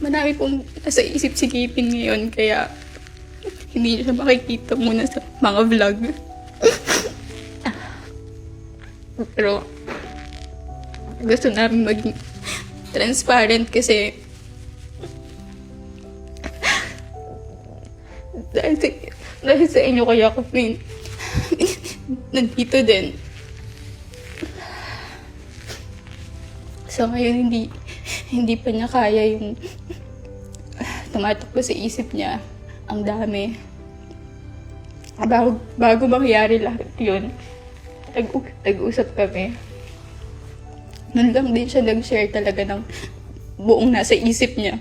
Marami pong nasa isip si Kipin ngayon, kaya hindi siya makikita muna sa mga vlog. Pero gusto namin maging transparent kasi dahil sa inyo kaya kami nandito din. So ngayon hindi pa niya kaya yung tumatakbo sa isip niya. Ang dami. Bago mangyari lahat yun, nag-usap kami. Nun lang din siya nag-share talaga ng buong nasa isip niya.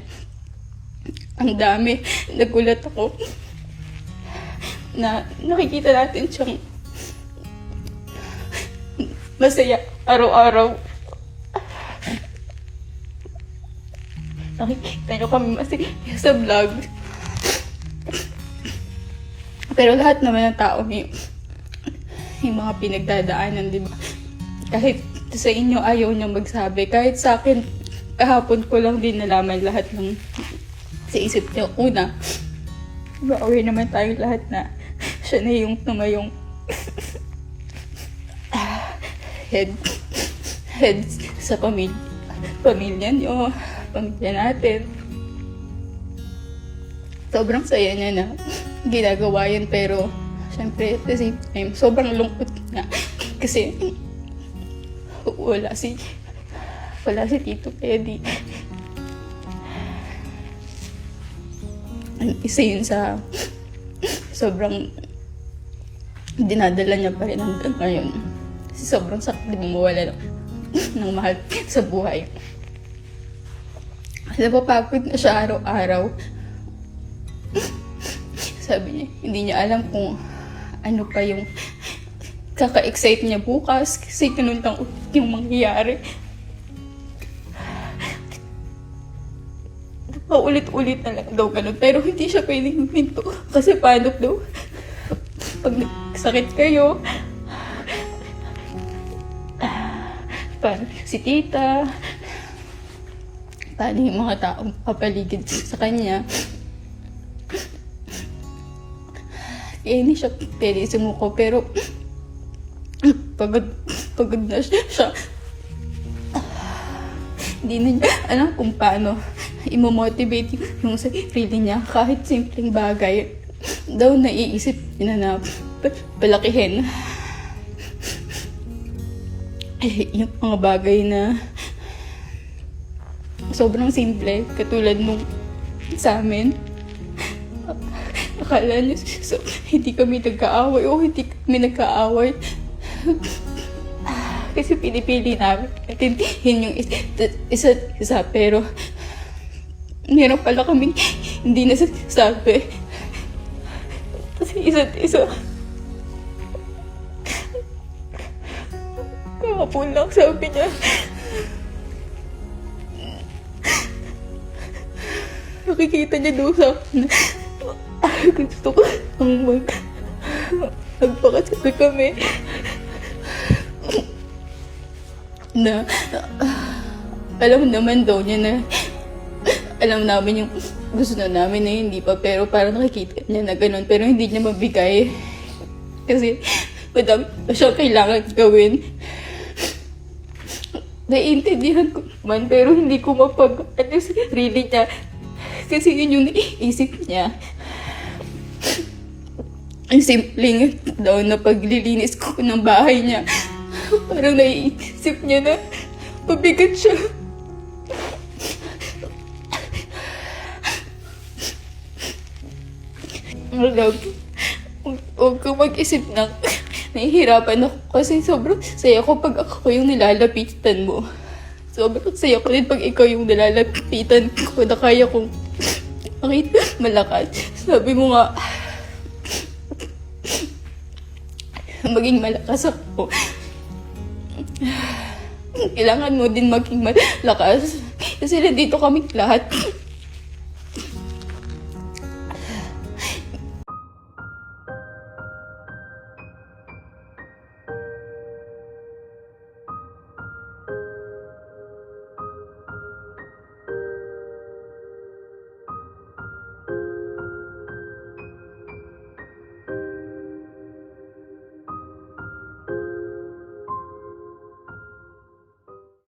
Ang dami. Nagulat ako na nakikita natin siyang masaya araw-araw. Nakikita niyo kami masaya sa vlog. Pero lahat naman ng tao may mga pinagdadaanan, di ba? Kahit sa inyo ayaw niya magsabi. Kahit sa akin, kahapon ko lang din nalaman lahat ng sa isip niyo. Una, aware naman tayo lahat na siya na yung tumayong head sa pamilya niyo, pamilya natin. Sobrang saya niya na ginagawa yun, pero syempre at the same time sobrang lungkot na kasi wala si Tito Eddie. Isa yun sa sobrang dinadala niya pa rin hanggang ngayon. Kasi sobrang sakit din mawala ng mahal sa buhay. Napapagod na siya araw-araw. Sabi niya, hindi niya alam kung ano pa yung kaka-excite niya bukas kasi kinuntang yung mangyayari. Paulit-ulit na lang daw ganun. Pero hindi siya pwedeng huminto. Kasi paano daw? Pag nagsakit kayo, paano si tita, paano yung mga taong papaligid sa kanya. Eh, hindi siya pwede sumuko, pero pagod na siya. Hindi na niya alam kung paano imomotivate yung sarili niya. Kahit simpleng bagay daw naiisip niya na palakihin. Yung mga bagay na sobrang simple, katulad nung sa amin. Akala niyo, hindi kami nagkaaway o hindi kami nagkaaway. Kasi pinipili namin intindihin yung isa't isa, pero meron pala kaming hindi nasasabi. Kasi isa't isa. Kahapon lang sabi niya, nakikita niya doon sa akin, gusto ko ang magpakasal kami. Na alam naman daw niya na alam namin yung gusto na namin na hindi pa, pero parang nakikita niya na ganun, pero hindi niya mabigay kasi madami pa siya kailangan gawin. Naiintindihan ko man, pero hindi ko mapag-ano sa sarili niya kasi yun yung naisip niya. Ang simpleng daw na paglilinis ko ng bahay niya, parang naiisip niya na mabigat siya. Huwag kang mag-isip na nahihirapan ako kasi sobrang saya ko pag ako yung nilalapitan mo. Sobrang saya ko din pag ikaw yung nilalapitan ko na kaya kong makita malakas. Sabi mo nga, maging malakas ako. Kailangan mo din maging malakas. Kasi nandito kami lahat